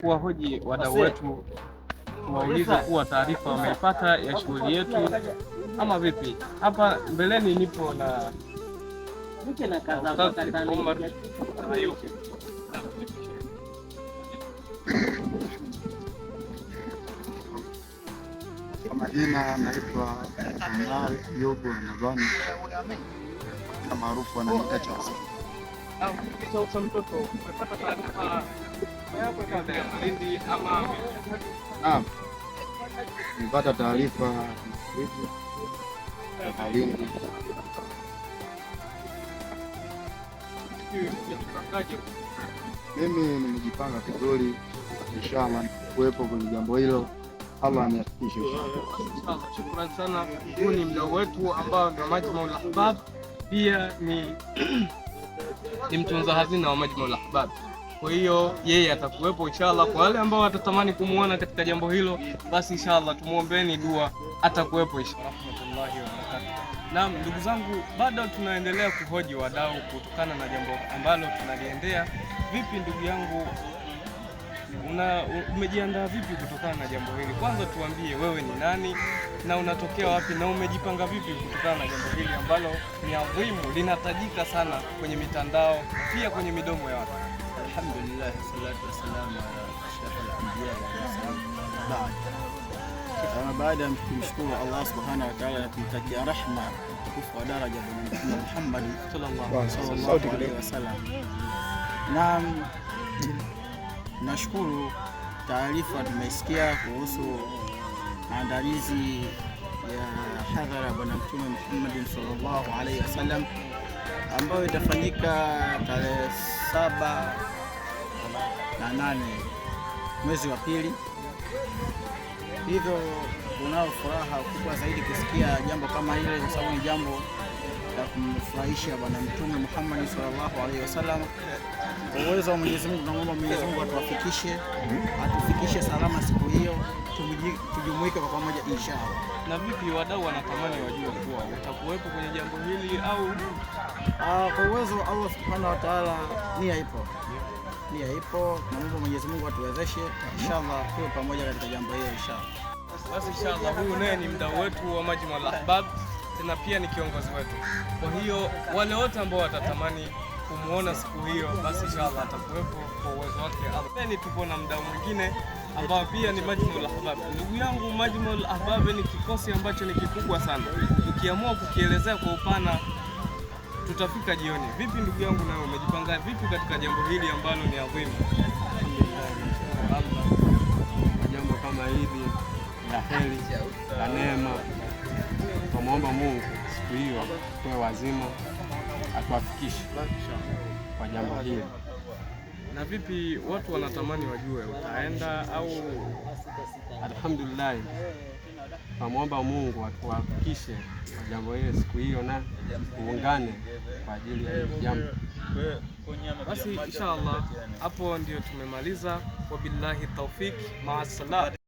Kuwahoji wadau wetu, tuwaulize kuwa taarifa wameipata ya shughuli yetu ama vipi. Hapa mbeleni nipo na Omar Ayub. Kwa majina naitwa Omar Ayub Ramadhani, maarufu ananiita Chasa. Nilipata taarifa Lindi. Mimi nimejipanga vizuri, inshallah kuwepo kwenye jambo hilo. Allah aniafikishe. Shukrani sana. Huu ni mdau wetu ambao ndio Majmaul Ahbab, pia ni mtunza hazina wa Majmaul Ahbab. Kwa hiyo yeye atakuwepo inshallah. Kwa wale ambao watatamani kumuona katika jambo hilo, basi inshallah tumuombeeni dua, atakuwepo inshallah. Naam, ndugu zangu, bado tunaendelea kuhoji wadau kutokana na jambo ambalo tunaliendea. Vipi ndugu yangu, umejiandaa vipi kutokana na jambo hili? Kwanza tuambie wewe ni nani na unatokea wapi na umejipanga vipi kutokana na jambo hili ambalo ni adhimu, linatajika sana kwenye mitandao, pia kwenye midomo ya watu. Alhamdulillah, salatu wassalamu ala ashrafil anbiya wal mursalin. Baada ya kumshukuru Allah subhanahu wa ta'ala na kumtakia rahma mtukufu wa daraja Bwana Muhammad sallallahu alaihi wasallam, na nashukuru taarifa tumeisikia kuhusu maandalizi ya hadhara Bwana Mtume Muhammad sallallahu alaihi wasallam ambayo itafanyika tarehe 7 na 8 mwezi wa pili. Hivyo tunao furaha kubwa zaidi kusikia jambo kama hilo, kwa sababu ni jambo la kumfurahisha Bwana Mtume Muhammad sallallahu alaihi wasallam. Kwa uwezo wa Mwenyezi Mungu tunaomba Mwenyezi Mungu atufikishe salama siku hiyo, tujumuike kwa pamoja inshallah. Na vipi wadau wanatamani wajue kuwa utakuwepo kwenye jambo hili au? Kwa uwezo wa Allah subhanahu wa ta'ala, nia ipo. Naomba Mwenyezi Mungu atuwezeshe inshallah tuwe pamoja katika jambo hilo inshallah. Basi inshallah, huyu naye ni mdau wetu wa Majmaul Ahbab, tena pia ni kiongozi wetu. Kwa hiyo wale wote ambao watatamani kumuona siku hiyo, basi inshallah atakuwepo kwa uwezo wake Allah. Tupo na mdau mwingine ambao pia ni Majmaul Ahbab. Ndugu yangu, Majmaul Ahbab ni kikosi ambacho ni kikubwa sana. Tukiamua kukielezea kwa upana tutafika jioni. Vipi ndugu yangu, nawe umejipanga vipi katika jambo hili ambalo ni adhimu? Alhamdulillah, jambo kama hili la heri la neema, tunamwomba Mungu siku hiyo tuwe wazima, atuafikishe kwa jambo hili. Na vipi watu wanatamani wajue utaenda au? Alhamdulillah, tunamwomba Mungu atuafikishe kwa jambo hili siku hiyo, na tuungane kwa ajili ya jambo. Basi inshallah hapo ndio tumemaliza. Wabillahi tawfik, maa salam.